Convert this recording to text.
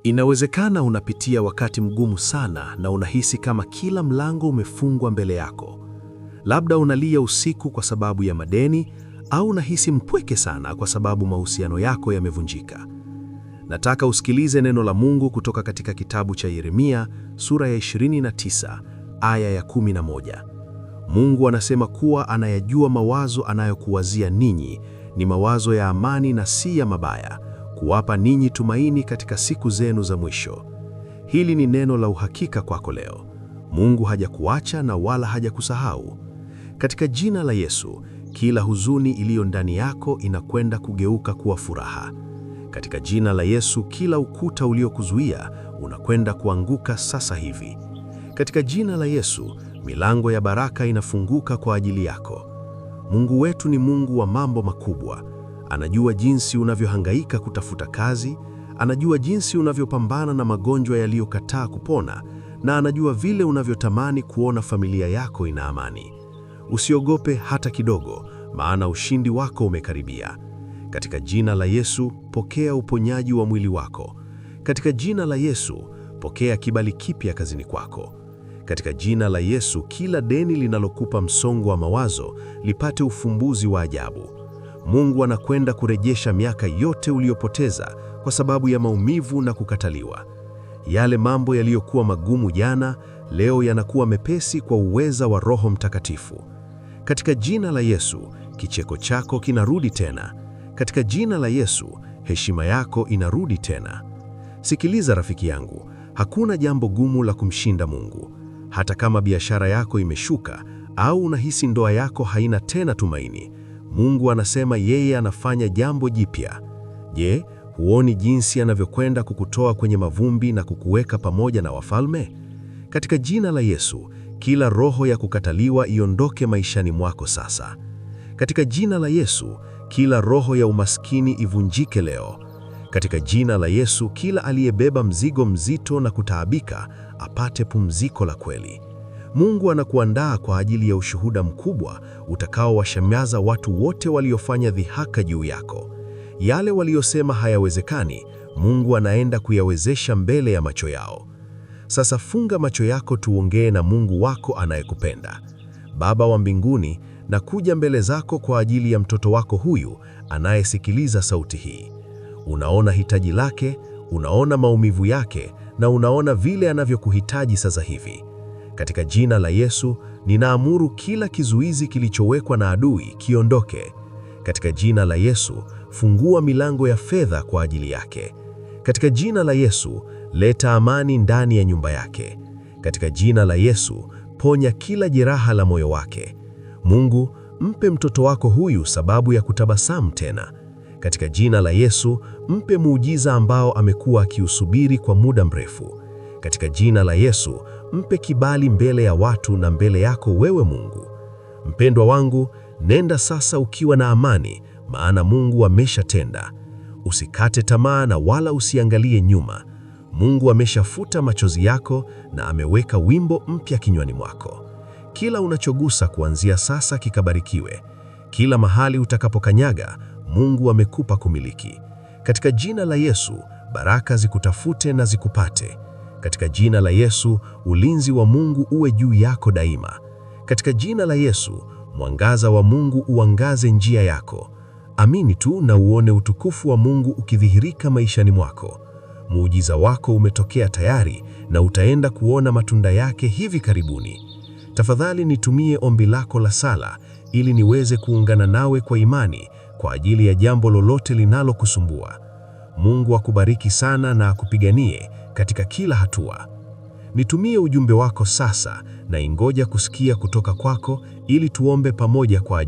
Inawezekana unapitia wakati mgumu sana na unahisi kama kila mlango umefungwa mbele yako. Labda unalia usiku kwa sababu ya madeni, au unahisi mpweke sana kwa sababu mahusiano yako yamevunjika. Nataka usikilize neno la Mungu kutoka katika kitabu cha Yeremia sura ya 29 aya ya 11. Mungu anasema kuwa anayajua mawazo anayokuwazia ninyi ni mawazo ya amani na si ya mabaya, kuwapa ninyi tumaini katika siku zenu za mwisho. Hili ni neno la uhakika kwako leo. Mungu hajakuacha na wala hajakusahau. Katika jina la Yesu, kila huzuni iliyo ndani yako inakwenda kugeuka kuwa furaha. Katika jina la Yesu, kila ukuta uliokuzuia unakwenda kuanguka sasa hivi. Katika jina la Yesu, milango ya baraka inafunguka kwa ajili yako. Mungu wetu ni Mungu wa mambo makubwa. Anajua jinsi unavyohangaika kutafuta kazi, anajua jinsi unavyopambana na magonjwa yaliyokataa kupona, na anajua vile unavyotamani kuona familia yako ina amani. Usiogope hata kidogo, maana ushindi wako umekaribia. Katika jina la Yesu, pokea uponyaji wa mwili wako. Katika jina la Yesu, pokea kibali kipya kazini kwako. Katika jina la Yesu, kila deni linalokupa msongo wa mawazo lipate ufumbuzi wa ajabu. Mungu anakwenda kurejesha miaka yote uliyopoteza kwa sababu ya maumivu na kukataliwa. Yale mambo yaliyokuwa magumu jana, leo yanakuwa mepesi kwa uweza wa Roho Mtakatifu. Katika jina la Yesu, kicheko chako kinarudi tena. Katika jina la Yesu, heshima yako inarudi tena. Sikiliza rafiki yangu, hakuna jambo gumu la kumshinda Mungu. Hata kama biashara yako imeshuka au unahisi ndoa yako haina tena tumaini, Mungu anasema yeye anafanya jambo jipya. Je, huoni jinsi anavyokwenda kukutoa kwenye mavumbi na kukuweka pamoja na wafalme? Katika jina la Yesu, kila roho ya kukataliwa iondoke maishani mwako sasa. Katika jina la Yesu, kila roho ya umaskini ivunjike leo. Katika jina la Yesu, kila aliyebeba mzigo mzito na kutaabika apate pumziko la kweli. Mungu anakuandaa kwa ajili ya ushuhuda mkubwa utakaowashangaza watu wote waliofanya dhihaka juu yako. Yale waliosema hayawezekani, Mungu anaenda kuyawezesha mbele ya macho yao. Sasa funga macho yako, tuongee na Mungu wako anayekupenda. Baba wa mbinguni, nakuja mbele zako kwa ajili ya mtoto wako huyu anayesikiliza sauti hii. Unaona hitaji lake, unaona maumivu yake, na unaona vile anavyokuhitaji sasa hivi. Katika jina la Yesu, ninaamuru kila kizuizi kilichowekwa na adui kiondoke. Katika jina la Yesu, fungua milango ya fedha kwa ajili yake. Katika jina la Yesu, leta amani ndani ya nyumba yake. Katika jina la Yesu, ponya kila jeraha la moyo wake. Mungu, mpe mtoto wako huyu sababu ya kutabasamu tena. Katika jina la Yesu, mpe muujiza ambao amekuwa akiusubiri kwa muda mrefu. Katika jina la Yesu, mpe kibali mbele ya watu na mbele yako wewe Mungu. Mpendwa wangu, nenda sasa ukiwa na amani, maana Mungu ameshatenda. Usikate tamaa na wala usiangalie nyuma. Mungu ameshafuta machozi yako na ameweka wimbo mpya kinywani mwako. Kila unachogusa kuanzia sasa kikabarikiwe. Kila mahali utakapokanyaga, Mungu amekupa kumiliki. Katika jina la Yesu, baraka zikutafute na zikupate. Katika jina la Yesu, ulinzi wa Mungu uwe juu yako daima. Katika jina la Yesu, mwangaza wa Mungu uangaze njia yako. Amini tu na uone utukufu wa Mungu ukidhihirika maishani mwako. Muujiza wako umetokea tayari na utaenda kuona matunda yake hivi karibuni. Tafadhali nitumie ombi lako la sala ili niweze kuungana nawe kwa imani kwa ajili ya jambo lolote linalokusumbua. Mungu akubariki sana na akupiganie katika kila hatua. Nitumie ujumbe wako sasa na ingoja kusikia kutoka kwako ili tuombe pamoja kwa ajili